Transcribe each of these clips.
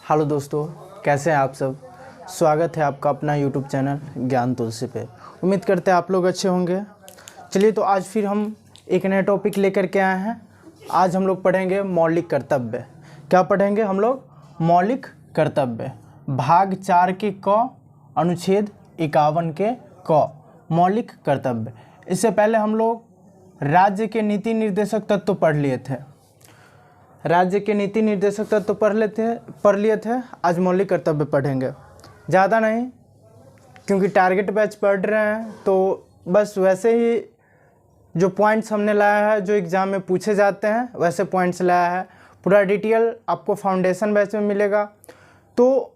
Hello दोस्तों, कैसे हैं आप सब। स्वागत है आपका अपना यूट्यूब चैनल ज्ञान तुलसी पे। उम्मीद करते हैं आप लोग अच्छे होंगे। चलिए तो आज फिर हम एक नया टॉपिक लेकर के आए हैं। आज हम लोग पढ़ेंगे मौलिक कर्तव्य। क्या पढ़ेंगे हम लोग? मौलिक कर्तव्य, भाग 4 के क, अनुच्छेद 51 के क, मौलिक कर्तव्य। इससे पहले हम लोग राज्य के नीति निर्देशक तत्व पढ़ लिए थे। राज्य के नीति निर्देशक तत्व पढ़ लिए थे। आज मौलिक कर्तव्य पढ़ेंगे। ज़्यादा नहीं, क्योंकि टारगेट बैच पढ़ रहे हैं तो बस वैसे ही जो पॉइंट्स हमने लाया है, जो एग्ज़ाम में पूछे जाते हैं वैसे पॉइंट्स लाया है। पूरा डिटेल आपको फाउंडेशन बैच में मिलेगा। तो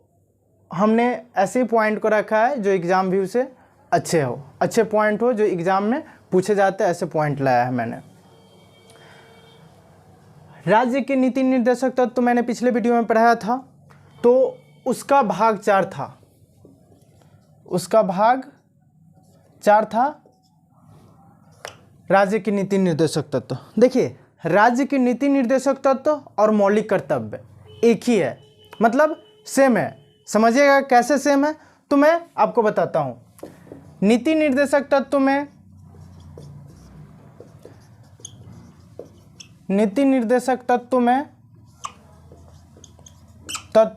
हमने ऐसे ही पॉइंट को रखा है जो एग्ज़ाम व्यू से अच्छे पॉइंट हो, जो एग्ज़ाम में पूछे जाते हैं, ऐसे पॉइंट लाया है मैंने। राज्य के नीति निर्देशक तत्व तो मैंने पिछले वीडियो में पढ़ाया था, तो उसका भाग 4 था। राज्य की नीति निर्देशक तत्व। देखिए, राज्य की नीति निर्देशक तत्व और मौलिक कर्तव्य एक ही है, मतलब सेम है। समझिएगा कैसे सेम है, तो मैं आपको बताता हूँ। नीति निर्देशक तत्व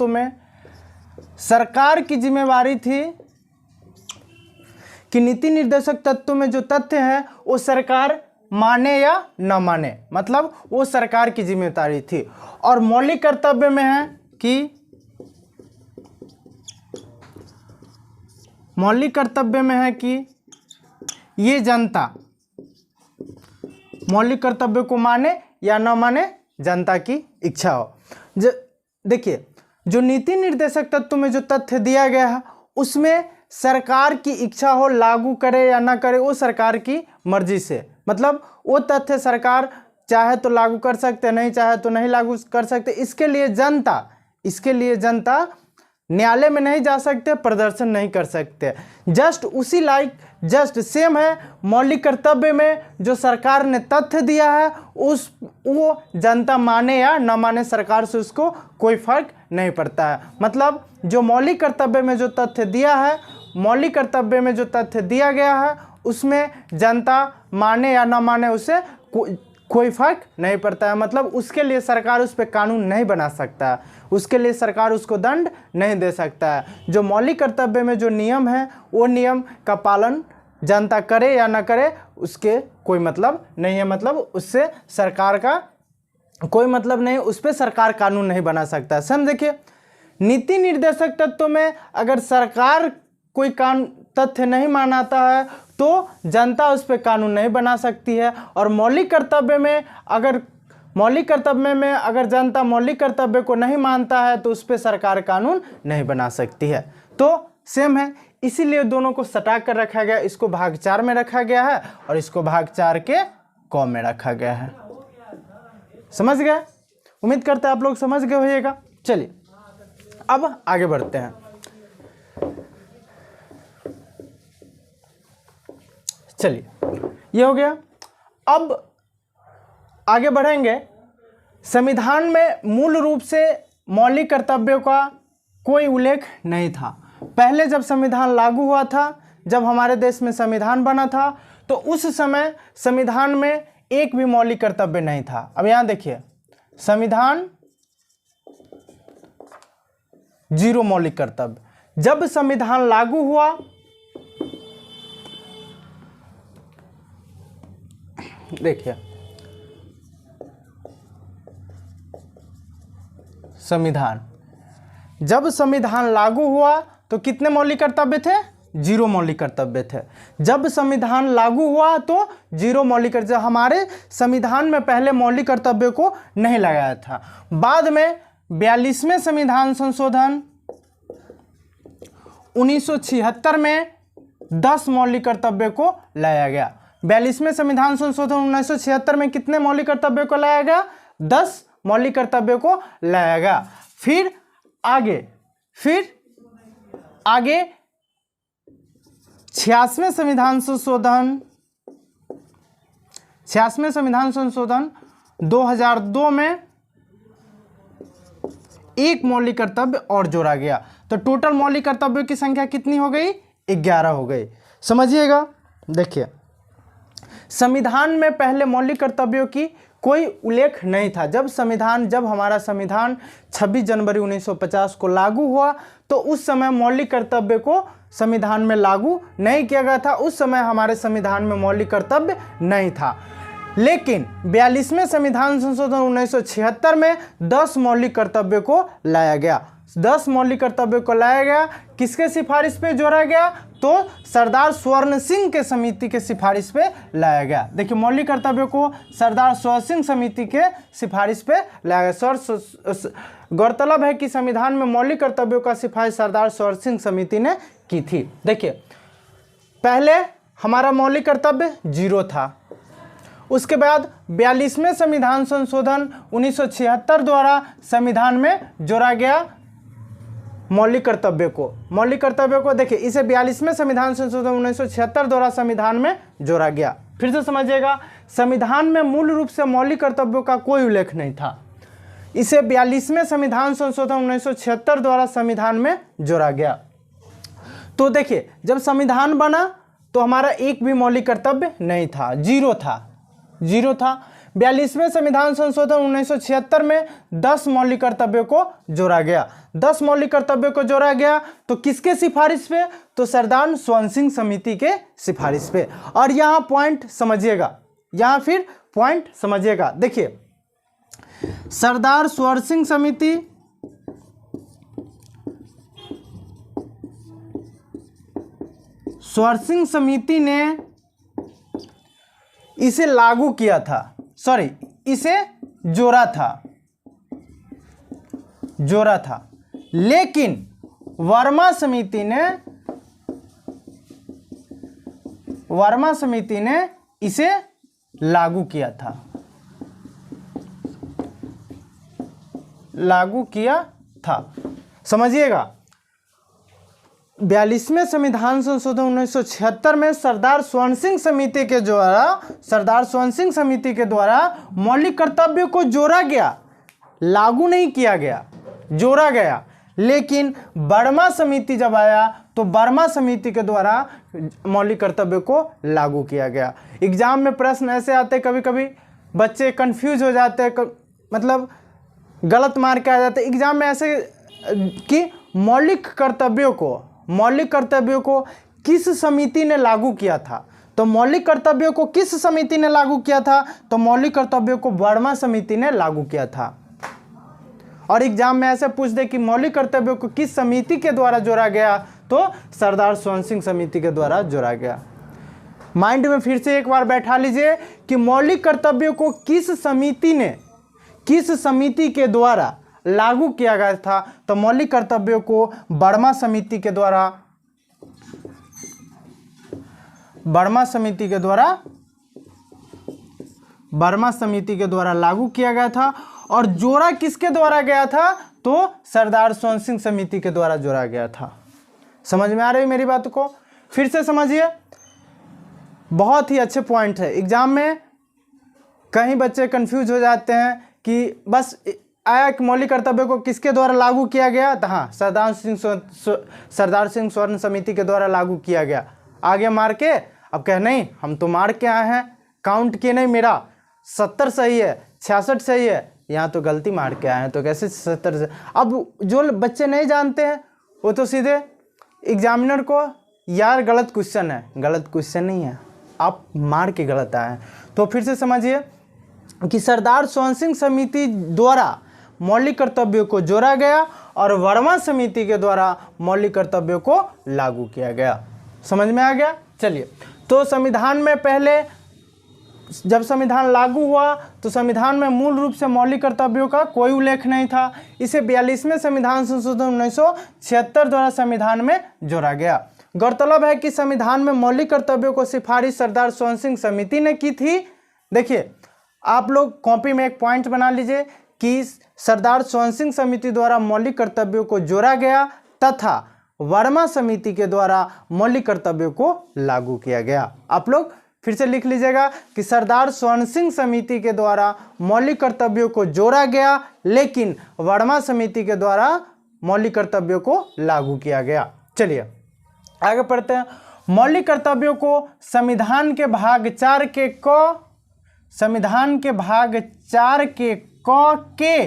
में सरकार की जिम्मेवारी थी कि नीति निर्देशक तत्व में जो तथ्य है वो सरकार माने या न माने, मतलब वो सरकार की जिम्मेदारी थी। और मौलिक कर्तव्य में है कि ये जनता मौलिक कर्तव्य को माने या न माने, जनता की इच्छा हो। देखिए, जो नीति निर्देशक तत्व में जो तथ्य दिया गया है उसमें सरकार की इच्छा हो, लागू करे या ना करे, वो सरकार की मर्जी से, मतलब वो तथ्य सरकार चाहे तो लागू कर सकते, नहीं चाहे तो नहीं लागू कर सकते। इसके लिए जनता न्यायालय में नहीं जा सकते, प्रदर्शन नहीं कर सकते। जस्ट सेम है मौलिक कर्तव्य में जो सरकार ने तथ्य दिया है वो जनता माने या न माने, सरकार से उसको कोई फर्क नहीं पड़ता है। मतलब जो मौलिक कर्तव्य में जो तथ्य दिया गया है उसमें जनता माने या न माने, उससे कोई फर्क नहीं पड़ता है। मतलब उसके लिए सरकार उस पर कानून नहीं बना सकता है, उसके लिए सरकार उसको दंड नहीं दे सकता है। जो मौलिक कर्तव्य में जो नियम है वो नियम का पालन जनता करे या ना करे उसके कोई मतलब नहीं है, मतलब उससे सरकार का कोई मतलब नहीं, उस पर सरकार कानून नहीं बना सकता है। समझ देखिए, नीति निर्देशक तत्व में अगर सरकार कोई तथ्य नहीं मानता है तो जनता उस पर कानून नहीं बना सकती है। और मौलिक कर्तव्य में अगर जनता मौलिक कर्तव्य को नहीं मानता है तो उस पर सरकार कानून नहीं बना सकती है। तो सेम है, इसीलिए दोनों को सटा कर रखा गया। इसको भाग 4 में रखा गया है और इसको भाग 4 के क में रखा गया है। समझ गए? उम्मीद करते हैं आप लोग समझ गए होइएगा। चलिए अब आगे बढ़ते हैं। चलिए, ये हो गया। अब आगे बढ़ेंगे। संविधान में मूल रूप से मौलिक कर्तव्यों का कोई उल्लेख नहीं था। पहले जब संविधान लागू हुआ था, जब हमारे देश में संविधान बना था, तो उस समय संविधान में एक भी मौलिक कर्तव्य नहीं था। अब यहां देखिए, संविधान 0 मौलिक कर्तव्य। जब संविधान लागू हुआ, देखिए जब संविधान लागू हुआ तो कितने मौलिक कर्तव्य थे? 0 मौलिक कर्तव्य थे। जब संविधान लागू हुआ तो 0 मौलिक कर्तव्य। हमारे संविधान में पहले मौलिक कर्तव्य को नहीं लगाया था। बाद में 42वें संविधान संशोधन 1976 में 10 मौलिक कर्तव्य को लाया गया। 42वें संविधान संशोधन 1976 में कितने मौलिक कर्तव्य को लाया गया? 10 मौलिक कर्तव्य को लाया गया। फिर आगे 86वें संविधान संशोधन 2002 में एक मौलिक कर्तव्य और जोड़ा गया। तो टोटल मौलिक कर्तव्यों की संख्या कितनी हो गई? 11 हो गई। समझिएगा, देखिए संविधान में पहले मौलिक कर्तव्यों की कोई उल्लेख नहीं था। जब हमारा संविधान 26 जनवरी 1950 को लागू हुआ तो उस समय मौलिक कर्तव्य को संविधान में लागू नहीं किया गया था। उस समय हमारे संविधान में मौलिक कर्तव्य नहीं था। लेकिन 42वें संविधान संशोधन 1976 में 10 मौलिक कर्तव्यों को लाया गया। 10 मौलिक कर्तव्यों को लाया गया। किसके सिफारिश पे जोड़ा गया? तो सरदार स्वर्ण सिंह के समिति के सिफारिश पे लाया गया। देखिए मौलिक कर्तव्यों को सरदार स्वर्ण सिंह समिति के सिफारिश पे लाया गया। गौरतलब है कि संविधान में मौलिक कर्तव्यों का सिफारिश सरदार स्वर्ण सिंह समिति ने की थी। देखिए पहले हमारा मौलिक कर्तव्य 0 था। उसके बाद 42वें संविधान संशोधन 1976 द्वारा संविधान में जोड़ा गया मौलिक कर्तव्य को। देखिए इसे 42वें संविधान संशोधन 1976 द्वारा संविधान में जोड़ा गया। फिर से समझिएगा, संविधान में मूल रूप से मौलिक कर्तव्यों का कोई उल्लेख नहीं था। इसे 42वें संविधान संशोधन 1976 द्वारा संविधान में जोड़ा गया। तो देखिए जब संविधान बना तो हमारा एक भी मौलिक कर्तव्य नहीं था, 0 था। 42वें संविधान संशोधन 1976 में 10 मौलिक कर्तव्यों को जोड़ा गया। 10 मौलिक कर्तव्यों को जोड़ा गया तो किसके सिफारिश पे? तो सरदार स्वर्ण सिंह समिति के सिफारिश पे। और यहाँ पॉइंट समझिएगा, देखिए सरदार स्वर्ण सिंह समिति ने इसे लागू किया था, इसे जोड़ा था। लेकिन वर्मा समिति ने इसे लागू किया था। समझिएगा 42वें संविधान संशोधन 1976 में सरदार स्वर्ण सिंह समिति के द्वारा मौलिक कर्तव्यों को जोड़ा गया, लागू नहीं किया गया, जोड़ा गया। लेकिन वर्मा समिति जब आया तो वर्मा समिति के द्वारा मौलिक कर्तव्यों को लागू किया गया। एग्जाम में प्रश्न ऐसे आते, कभी कभी बच्चे कंफ्यूज हो जाते हैं, मतलब गलत मार्क आ जाते एग्जाम में ऐसे कि मौलिक कर्तव्यों को किस समिति ने लागू किया था? तो मौलिक कर्तव्यों को किस समिति ने लागू किया था? तो मौलिक कर्तव्यों को वर्मा समिति ने लागू किया था। और एग्जाम में ऐसे पूछ दे कि मौलिक कर्तव्यों को किस समिति के द्वारा जोड़ा गया? तो सरदार स्वर्ण सिंह समिति के द्वारा जोड़ा गया। माइंड में फिर से एक बार बैठा लीजिए कि मौलिक कर्तव्यों को किस समिति के द्वारा लागू किया गया था? तो मौलिक कर्तव्यों को वर्मा समिति के द्वारा लागू किया गया था। और जोड़ा किसके द्वारा गया था? तो सरदार स्वर्ण सिंह समिति के द्वारा जोड़ा गया था। समझ में आ रही मेरी बात को? फिर से समझिए, बहुत ही अच्छे पॉइंट है। एग्जाम में कहीं बच्चे कंफ्यूज हो जाते हैं कि बस आया कि मौलिक कर्तव्य को किसके द्वारा लागू किया गया? तो हाँ, सरदार सिंह स्वर्ण समिति के द्वारा लागू किया गया। आगे मार के अब कह नहीं, हम तो मार के आए हैं, काउंट किए नहीं, मेरा 70 सही है, 66 सही है, यहाँ तो गलती मार के आए हैं, तो कैसे 70 से? अब जो बच्चे नहीं जानते हैं वो तो सीधे एग्जामिनर को, यार गलत क्वेश्चन है, गलत क्वेश्चन नहीं है, आप मार के गलत आए हैं। तो फिर से समझिए कि सरदार स्वर्ण सिंह समिति द्वारा मौलिक कर्तव्यों को जोड़ा गया और वर्मा समिति के द्वारा मौलिक कर्तव्यों को लागू किया गया। समझ में आ गया? चलिए, तो संविधान में पहले जब संविधान लागू हुआ तो संविधान में मूल रूप से मौलिक कर्तव्यों का कोई उल्लेख नहीं था। इसे 42वें संविधान संशोधन 1976 द्वारा संविधान में जोड़ा गया। गौरतलब है कि संविधान में मौलिक कर्तव्यों को सिफारिश सरदार स्वर्ण सिंह समिति ने की थी। देखिए, आप लोग कॉपी में एक पॉइंट बना लीजिए कि सरदार स्वर्ण सिंह समिति द्वारा मौलिक कर्तव्यों को जोड़ा गया तथा वर्मा समिति के द्वारा मौलिक कर्तव्यों को लागू किया गया। आप लोग फिर से लिख लीजिएगा कि सरदार स्वर्ण सिंह समिति के द्वारा मौलिक कर्तव्यों को जोड़ा गया, लेकिन वर्मा समिति के द्वारा मौलिक कर्तव्यों को लागू किया गया। चलिए आगे पढ़ते हैं। मौलिक कर्तव्यों को संविधान के भाग 4 के के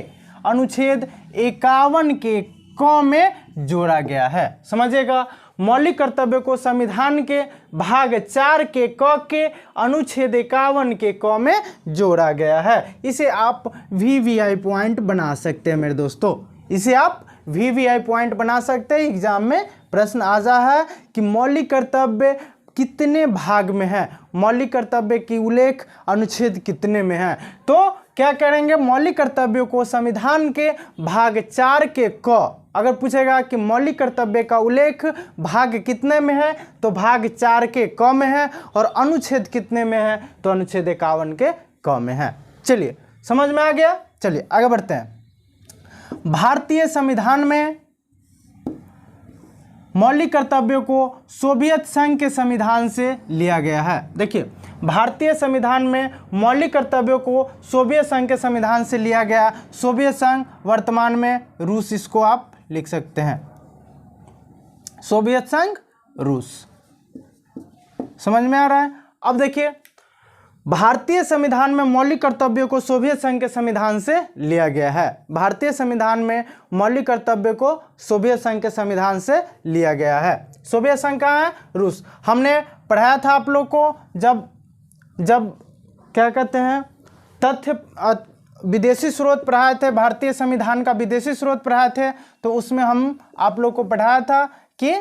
अनुच्छेद 51 के क में जोड़ा गया है। समझिएगा, मौलिक कर्तव्यों को संविधान के भाग 4 के क के अनुच्छेद 51 के क में जोड़ा गया है। इसे आप VVI पॉइंट बना सकते हैं मेरे दोस्तों, इसे आप VVI पॉइंट बना सकते हैं। एग्जाम में प्रश्न आ जा है कि मौलिक कर्तव्य कितने भाग में है, मौलिक कर्तव्य की उल्लेख अनुच्छेद कितने में है। तो क्या करेंगे, मौलिक कर्तव्यों को संविधान के भाग 4 के क, अगर पूछेगा कि मौलिक कर्तव्य का उल्लेख भाग कितने में है तो भाग 4 के क में है, और अनुच्छेद कितने में है तो अनुच्छेद 51 के क में है। चलिए समझ में आ गया। चलिए आगे बढ़ते हैं। भारतीय संविधान में मौलिक कर्तव्यों को सोवियत संघ के संविधान से लिया गया है। देखिए, भारतीय संविधान में मौलिक कर्तव्यों को सोवियत संघ के संविधान से लिया गया। सोवियत संघ वर्तमान में रूस, इसको आप लिख सकते हैं, सोवियत संघ रूस। समझ में आ रहा है। अब देखिए, भारतीय संविधान में मौलिक कर्तव्यों को सोवियत संघ के संविधान से लिया गया है। भारतीय संविधान में मौलिक कर्तव्य को सोवियत संघ के संविधान से लिया गया है। सोवियत संघ कहाँ है? रूस। हमने पढ़ाया था आप लोग को, जब क्या कहते हैं, तथ्य विदेशी स्रोत पढ़ाए थे, भारतीय संविधान का विदेशी स्रोत पढ़ाए थे, तो उसमें हम आप लोग को पढ़ाया था कि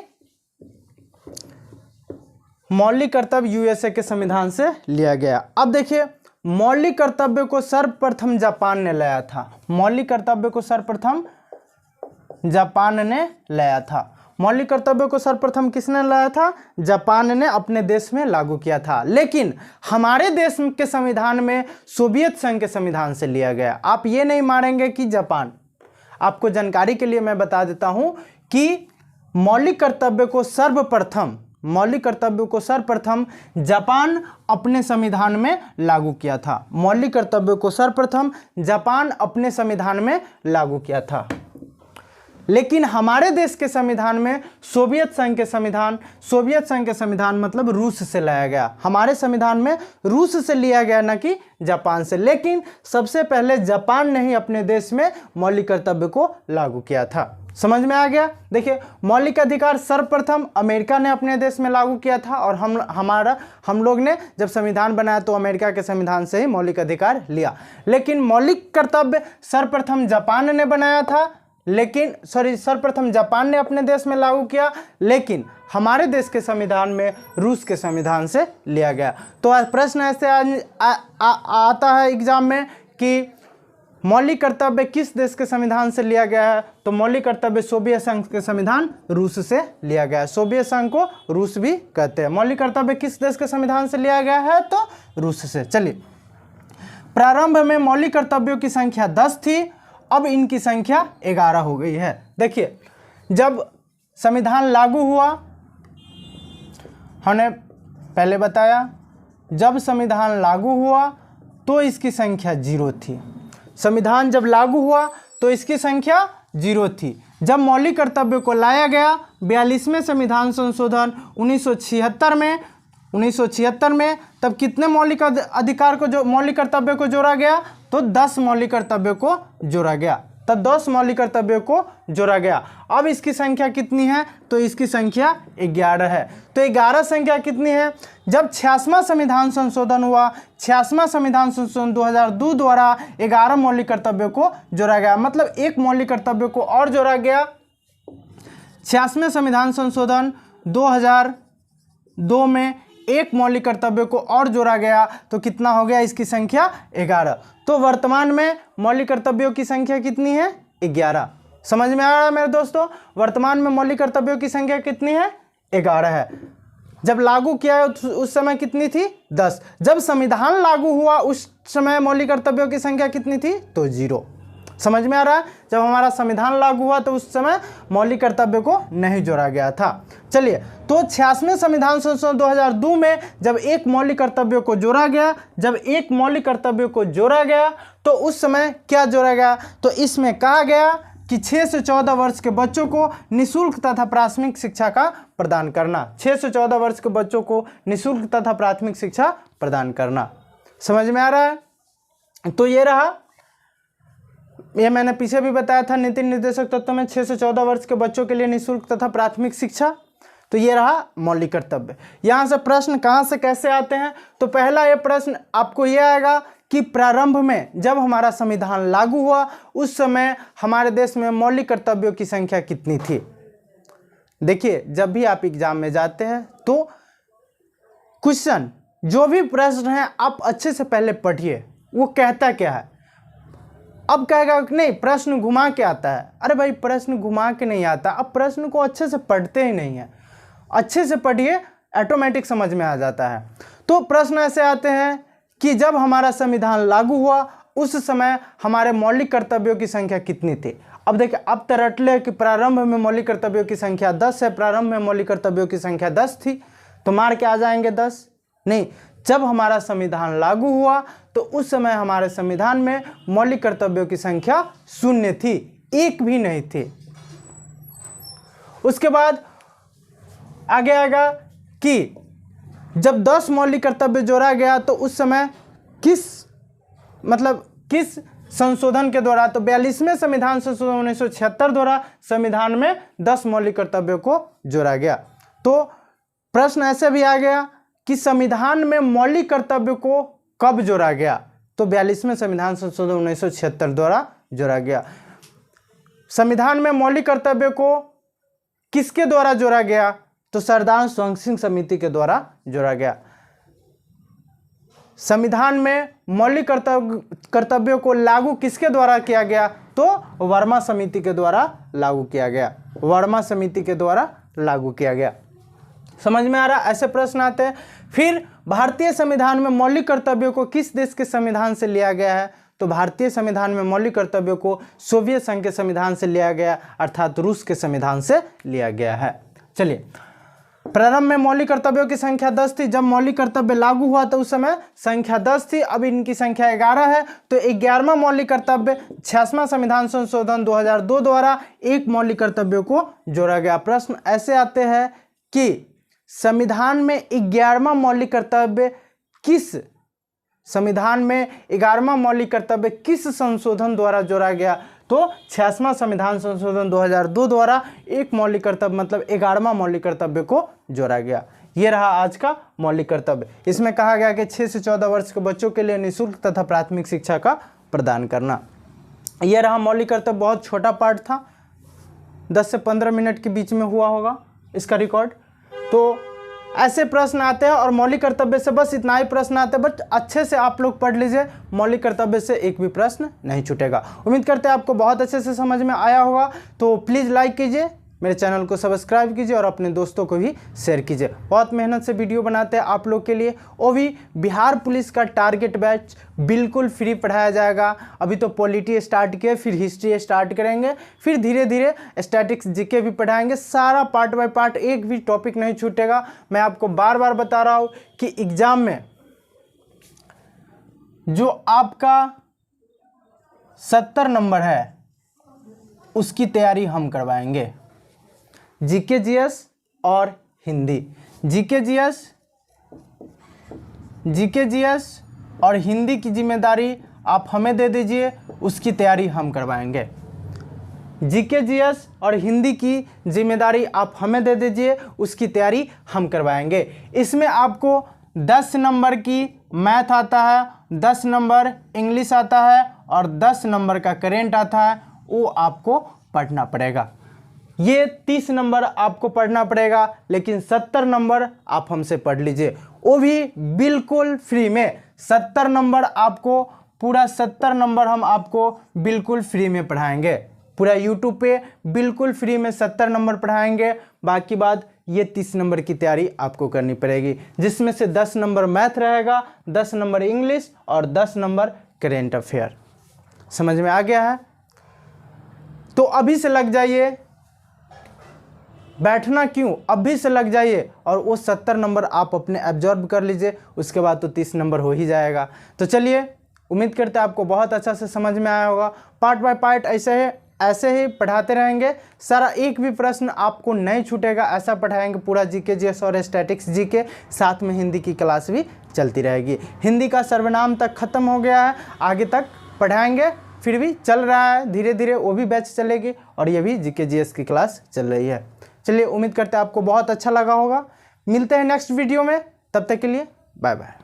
मौलिक कर्तव्य यूएसए के संविधान से लिया गया। अब देखिए, मौलिक कर्तव्य को सर्वप्रथम जापान ने लाया था। मौलिक कर्तव्य को सर्वप्रथम जापान ने लाया था। मौलिक कर्तव्य को सर्वप्रथम किसने लाया था? जापान ने अपने देश में लागू किया था। लेकिन हमारे देश के संविधान में सोवियत संघ के संविधान से लिया गया। आप ये नहीं मानेंगे कि जापान, आपको जानकारी के लिए मैं बता देता हूं कि मौलिक कर्तव्य को सर्वप्रथम जापान अपने संविधान में लागू किया था। मौलिक कर्तव्य को सर्वप्रथम जापान अपने संविधान में लागू किया था। लेकिन हमारे देश के संविधान में सोवियत संघ के संविधान मतलब रूस से लाया गया। हमारे संविधान में रूस से लिया गया, न कि जापान से। लेकिन सबसे पहले जापान ने ही अपने देश में मौलिक कर्तव्य को लागू किया था। समझ में आ गया। देखिए, मौलिक अधिकार सर्वप्रथम अमेरिका ने अपने देश में लागू किया था, और हम लोग ने जब संविधान बनाया तो अमेरिका के संविधान से ही मौलिक अधिकार लिया। लेकिन मौलिक कर्तव्य सर्वप्रथम जापान ने बनाया था, सर्वप्रथम जापान ने अपने देश में लागू किया, लेकिन हमारे देश के संविधान में रूस के संविधान से लिया गया। तो आज प्रश्न ऐसे आता है एग्जाम में कि मौलिक कर्तव्य किस देश के संविधान से लिया गया है? तो मौलिक कर्तव्य सोवियत संघ के संविधान रूस से लिया गया है। सोवियत संघ को रूस भी कहते हैं। मौलिक कर्तव्य किस देश के संविधान से लिया गया है? तो रूस से। चलिए, प्रारंभ में मौलिक कर्तव्यों की संख्या 10 थी, अब इनकी संख्या 11 हो गई है। देखिए, जब संविधान लागू हुआ, हमने पहले बताया, जब संविधान लागू हुआ तो इसकी संख्या 0 थी। संविधान जब लागू हुआ तो इसकी संख्या 0 थी। जब मौलिक कर्तव्य को लाया गया 42वें संविधान संशोधन 1976 में, तब कितने मौलिक कर्तव्य को जोड़ा गया? तो 10 मौलिक कर्तव्य को जोड़ा गया। तब 10 मौलिक कर्तव्यों को जोड़ा गया। अब इसकी संख्या कितनी है? तो इसकी संख्या 11 है। तो 11 संख्या कितनी है? जब 86वां संविधान संशोधन हुआ, 86वां संविधान संशोधन 2002 द्वारा 11 मौलिक कर्तव्यों को जोड़ा गया, मतलब एक मौलिक कर्तव्य को और जोड़ा गया। 86वें संविधान संशोधन 2002 में एक मौलिक कर्तव्य को और जोड़ा गया, तो कितना हो गया? इसकी संख्या 11। तो वर्तमान में मौलिक कर्तव्यों की संख्या कितनी है? 11। समझ में आ रहा है मेरे दोस्तों? वर्तमान में मौलिक कर्तव्यों की संख्या कितनी है? 11 है। जब लागू किया उस समय कितनी थी? 10। जब संविधान लागू हुआ उस समय मौलिक कर्तव्यों की संख्या कितनी थी? तो 0। समझ में आ रहा है? जब हमारा संविधान लागू हुआ तो उस समय मौलिक कर्तव्य को नहीं जोड़ा गया था। चलिए, तो 86वें संविधान संशोधन 2002 में जब एक मौलिक कर्तव्य को जोड़ा गया, तो उस समय क्या जोड़ा गया? तो इसमें कहा गया कि 6 से 14 वर्ष के बच्चों को निःशुल्क तथा प्राथमिक शिक्षा का प्रदान करना। 6 से 14 वर्ष के बच्चों को निःशुल्क तथा प्राथमिक शिक्षा प्रदान करना। समझ में आ रहा है? तो ये रहा, ये मैंने पीछे भी बताया था नीति निर्देशक तत्व में 6 से 14 वर्ष के बच्चों के लिए निःशुल्क तथा प्राथमिक शिक्षा। तो ये रहा मौलिक कर्तव्य। यहाँ से प्रश्न कहाँ से कैसे आते हैं? तो पहला ये प्रश्न आपको ये आएगा कि प्रारंभ में जब हमारा संविधान लागू हुआ उस समय हमारे देश में मौलिक कर्तव्यों की संख्या कितनी थी? देखिए, जब भी आप एग्जाम में जाते हैं तो क्वेश्चन जो भी प्रश्न है आप अच्छे से पहले पढ़िए, वो कहता क्या है। अब कहेगा नहीं प्रश्न घुमा के आता है। अरे भाई, प्रश्न घुमा के नहीं आता, अब प्रश्न को अच्छे से पढ़ते ही नहीं है। अच्छे से पढ़िए, ऑटोमेटिक समझ में आ जाता है। तो प्रश्न ऐसे आते हैं कि जब हमारा संविधान लागू हुआ उस समय हमारे मौलिक कर्तव्यों की संख्या कितनी थी? अब देखिए, अब तो रट ले कि प्रारंभ में मौलिक कर्तव्यों की संख्या 10 है, प्रारंभ में मौलिक कर्तव्यों की संख्या 10 थी, तो मार के आ जाएंगे 10। नहीं, जब हमारा संविधान लागू हुआ तो उस समय हमारे संविधान में मौलिक कर्तव्यों की संख्या 0 थी, एक भी नहीं थी। उसके बाद आगे आएगा कि जब 10 मौलिक कर्तव्य जोड़ा गया तो उस समय किस संशोधन के द्वारा? तो 42वें संविधान संशोधन 1976 द्वारा संविधान में 10 मौलिक कर्तव्यों को जोड़ा गया। तो प्रश्न ऐसे भी आ गया कि संविधान में मौलिक कर्तव्य को कब जोड़ा गया? तो 42वें संविधान संशोधन 1976 द्वारा जोड़ा गया। संविधान में मौलिक कर्तव्य को किसके द्वारा जोड़ा गया? तो सरदार स्वयं सिंह समिति के द्वारा जोड़ा गया। संविधान में मौलिक कर्तव्यों को लागू किसके द्वारा किया गया? तो वर्मा समिति के द्वारा लागू किया गया। वर्मा समिति के द्वारा लागू किया गया। समझ में आ रहा? ऐसे प्रश्न आते हैं। फिर भारतीय संविधान में मौलिक कर्तव्यों को किस देश के संविधान से लिया गया है? तो भारतीय संविधान में मौलिक कर्तव्यों को सोवियत संघ के संविधान से लिया गया, अर्थात रूस के संविधान से लिया गया है। चलिए, प्रारंभ में मौलिक कर्तव्यों की संख्या 10 थी। जब मौलिक कर्तव्य लागू हुआ तो उस समय संख्या 10 थी, अब इनकी संख्या 11 है। तो 11वां मौलिक कर्तव्य 86वां संविधान संशोधन 2002 द्वारा एक मौलिक कर्तव्यों को जोड़ा गया। प्रश्न ऐसे आते हैं कि संविधान में 11वां मौलिक कर्तव्य किस संशोधन द्वारा जोड़ा गया? तो 86वां संविधान संशोधन 2002 द्वारा एक मौलिक कर्तव्य 11वां मौलिक कर्तव्य को जोड़ा गया। ये रहा आज का मौलिक कर्तव्य। इसमें कहा गया कि 6 से 14 वर्ष के बच्चों के लिए निःशुल्क तथा प्राथमिक शिक्षा का प्रदान करना। यह रहा मौलिक कर्तव्य। बहुत छोटा पार्ट था, 10 से 15 मिनट के बीच में हुआ होगा इसका रिकॉर्ड। तो ऐसे प्रश्न आते हैं और मौलिक कर्तव्य से बस इतना ही प्रश्न आते हैं, बट अच्छे से आप लोग पढ़ लीजिए, मौलिक कर्तव्य से एक भी प्रश्न नहीं छूटेगा। उम्मीद करते हैं आपको बहुत अच्छे से समझ में आया होगा। तो प्लीज़ लाइक कीजिए, मेरे चैनल को सब्सक्राइब कीजिए और अपने दोस्तों को भी शेयर कीजिए। बहुत मेहनत से वीडियो बनाते हैं आप लोग के लिए। वो भी बिहार पुलिस का टारगेट बैच बिल्कुल फ्री पढ़ाया जाएगा। अभी तो पॉलिटी स्टार्ट किए, फिर हिस्ट्री स्टार्ट करेंगे, फिर धीरे धीरे स्टैटिक्स जीके भी पढ़ाएंगे। सारा पार्ट बाय पार्ट, एक भी टॉपिक नहीं छूटेगा। मैं आपको बार बार बता रहा हूँ कि एग्ज़ाम में जो आपका 70 नंबर है उसकी तैयारी हम करवाएंगे। जीके जीएस और हिंदी, जीके जीएस और हिंदी की जिम्मेदारी आप हमें दे दीजिए, उसकी तैयारी हम करवाएंगे। जीके जीएस और हिंदी की जिम्मेदारी आप हमें दे दीजिए, उसकी तैयारी हम करवाएंगे। इसमें आपको 10 नंबर की मैथ आता है, 10 नंबर इंग्लिश आता है और 10 नंबर का करेंट आता है, वो आपको पढ़ना पड़ेगा। ये 30 नंबर आपको पढ़ना पड़ेगा, लेकिन 70 नंबर आप हमसे पढ़ लीजिए, वो भी बिल्कुल फ्री में। 70 नंबर आपको, पूरा 70 नंबर हम आपको बिल्कुल फ्री में पढ़ाएंगे। पूरा यूट्यूब पे बिल्कुल फ्री में 70 नंबर पढ़ाएंगे। बाकी बात ये 30 नंबर की तैयारी आपको करनी पड़ेगी, जिसमें से 10 नंबर मैथ रहेगा, 10 नंबर इंग्लिश और 10 नंबर करेंट अफेयर। समझ में आ गया है? तो अभी से लग जाइए, बैठना क्यों, अभी से लग जाइए और वो 70 नंबर आप अपने एब्जॉर्ब कर लीजिए, उसके बाद तो 30 नंबर हो ही जाएगा। तो चलिए, उम्मीद करते हैं आपको बहुत अच्छा से समझ में आया होगा। पार्ट बाय पार्ट ऐसे ही पढ़ाते रहेंगे, सारा एक भी प्रश्न आपको नहीं छूटेगा, ऐसा पढ़ाएंगे पूरा जीके जीएस और स्टैटिक्स जीके, साथ में हिंदी की क्लास भी चलती रहेगी। हिंदी का सर्वनाम तक खत्म हो गया है, आगे तक पढ़ाएंगे, फिर भी चल रहा है, धीरे धीरे वो भी बैच चलेगी और ये भी जीके जीएस की क्लास चल रही है। चलिए, उम्मीद करते हैं आपको बहुत अच्छा लगा होगा। मिलते हैं नेक्स्ट वीडियो में, तब तक के लिए बाय बाय।